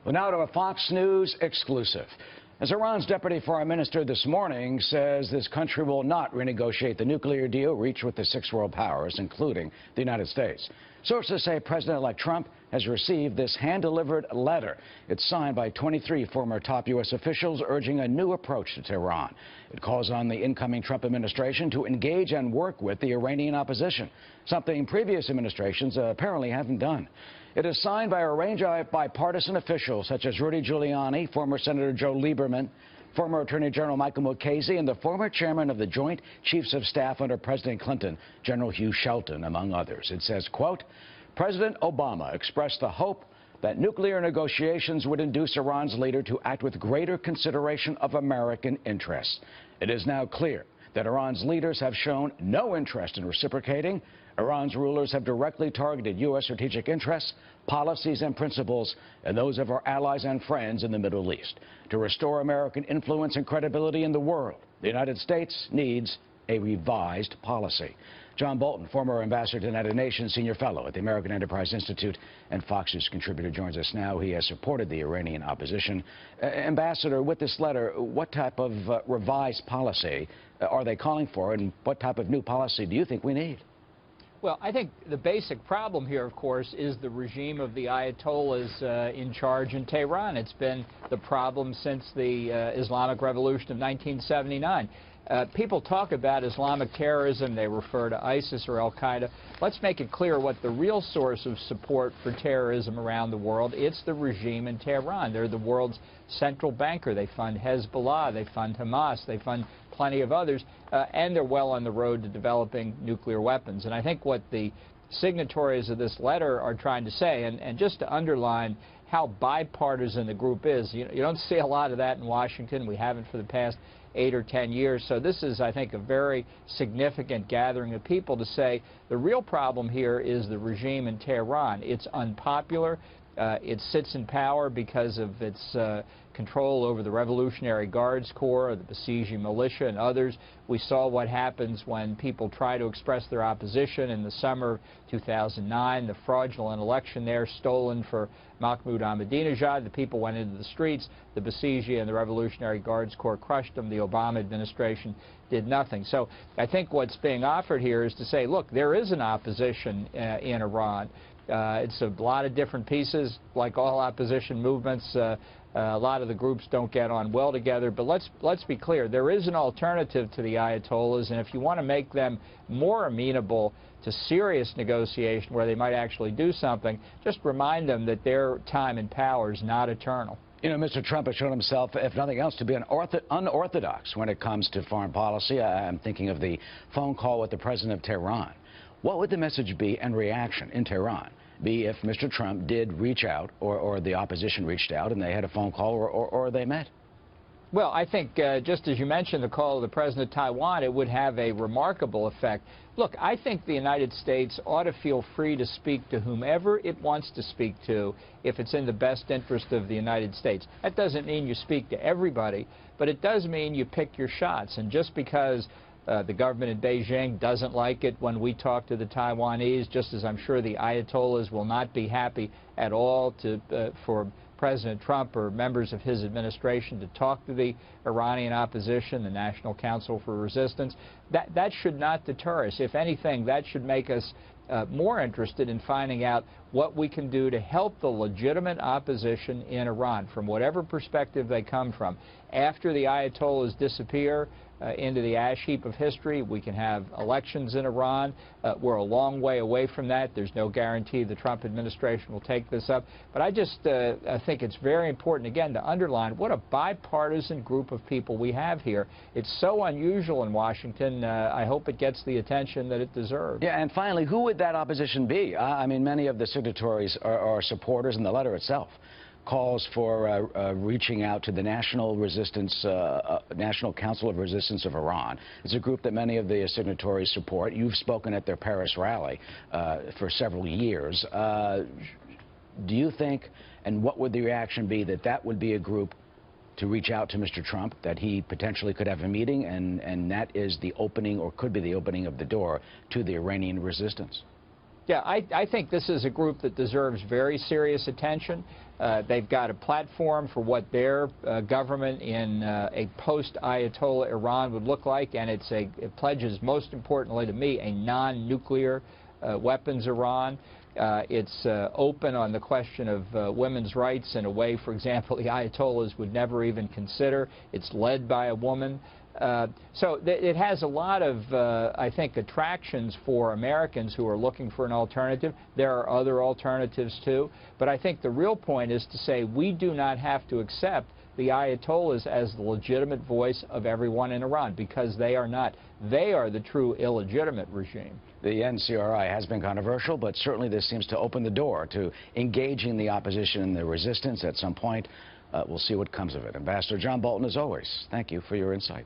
Well, now to a Fox News exclusive. As Iran's deputy foreign minister this morning says this country will not renegotiate the nuclear deal reached with the six world powers, including the United States. Sources say President-elect Trump has received this hand-delivered letter. It's signed by 23 former top U.S. officials urging a new approach to Tehran. It calls on the incoming Trump administration to engage and work with the Iranian opposition, something previous administrations apparently haven't done. It is signed by a range of bipartisan officials such as Rudy Giuliani, former Senator Joe Lieberman, former Attorney General Michael Mukasey, and the former chairman of the Joint Chiefs of Staff under President Clinton, General Hugh Shelton, among others. It says, quote, President Obama expressed the hope that nuclear negotiations would induce Iran's leader to act with greater consideration of American interests. It is now clear that Iran's leaders have shown no interest in reciprocating. Iran's rulers have directly targeted U.S. strategic interests, policies, and principles, and those of our allies and friends in the Middle East. To restore American influence and credibility in the world, the United States needs a revised policy. John Bolton, former ambassador to the United Nations, senior fellow at the American Enterprise Institute and Fox News contributor, joins us now. He has supported the Iranian opposition. Ambassador, with this letter, what type of revised policy are they calling for, and what type of new policy do you think we need? Well, I think the basic problem here, of course, is the regime of the Ayatollahs in charge in Tehran. It's been the problem since the Islamic Revolution of 1979. People talk about Islamic terrorism. They refer to ISIS or al-Qaeda. Let's make it clear what the real source of support for terrorism around the world. It's the regime in Tehran. They're the world's central banker. They fund Hezbollah. They fund Hamas. They fund plenty of others. And they're well on the road to developing nuclear weapons. And I think what the signatories of this letter are trying to say, and just to underline how bipartisan the group is, you don't see a lot of that in Washington. We haven't for the past 8 or 10 years. So this is, I think, a very significant gathering of people to say the real problem here is the regime in Tehran. It's unpopular. It sits in power because of its control over the Revolutionary Guards Corps, the Basiji militia, and others. We saw what happens when people try to express their opposition in the summer of 2009, the fraudulent election there stolen for Mahmoud Ahmadinejad. The people went into the streets. The Basiji and the Revolutionary Guards Corps crushed them. The Obama administration did nothing. So I think what's being offered here is to say, look, there is an opposition in Iran. It's a lot of different pieces, like all opposition movements. A lot of the groups don't get on well together, but let's be clear. There is an alternative to the Ayatollahs, and if you want to make them more amenable to serious negotiation where they might actually do something, just remind them that their time in power is not eternal. You know, Mr. Trump has shown himself, if nothing else, to be unorthodox when it comes to foreign policy. I'm thinking of the phone call with the president of Tehran. What would the message be and reaction in Tehran be if Mr. Trump did reach out or the opposition reached out and they had a phone call or they met? Well, I think just as you mentioned the call of the president of Taiwan, it would have a remarkable effect. Look, I think the United States ought to feel free to speak to whomever it wants to speak to if it's in the best interest of the United States. That doesn't mean you speak to everybody, but it does mean you pick your shots. And just because the government in Beijing doesn't like it when we talk to the Taiwanese, just as I'm sure the Ayatollahs will not be happy at all for President Trump or members of his administration to talk to the Iranian opposition, the National Council for Resistance. That should not deter us. If anything, that should make us more interested in finding out what we can do to help the legitimate opposition in Iran, from whatever perspective they come from. After the Ayatollahs disappear into the ash heap of history, we can have elections in Iran. We're a long way away from that. There's no guarantee the Trump administration will take this up. But I just I think it's very important, again, to underline what a bipartisan group of people we have here. It's so unusual in Washington. I hope it gets the attention that it deserves. Yeah, and finally, who would that opposition be? I mean, many of the signatories are supporters, and the letter itself calls for reaching out to the National Council of Resistance of Iran. It's a group that many of the signatories support. You've spoken at their Paris rally for several years. Do you think, and what would the reaction be, that that would be a group to reach out to Mr. Trump, that he potentially could have a meeting, and that is the opening, or could be the opening of the door to the Iranian resistance? Yeah, I think this is a group that deserves very serious attention. They've got a platform for what their government in a post-Ayatollah Iran would look like, and it pledges, most importantly to me, a non-nuclear weapons Iran. It's open on the question of women's rights in a way, for example, the Ayatollahs would never even consider. It's led by a woman. So it has a lot of, I think, attractions for Americans who are looking for an alternative. There are other alternatives, too. But I think the real point is to say we do not have to accept the Ayatollahs as the legitimate voice of everyone in Iran, because they are not. They are the true illegitimate regime. The NCRI has been controversial, but certainly this seems to open the door to engaging the opposition and the resistance at some point. We'll see what comes of it. Ambassador John Bolton, as always, thank you for your insight.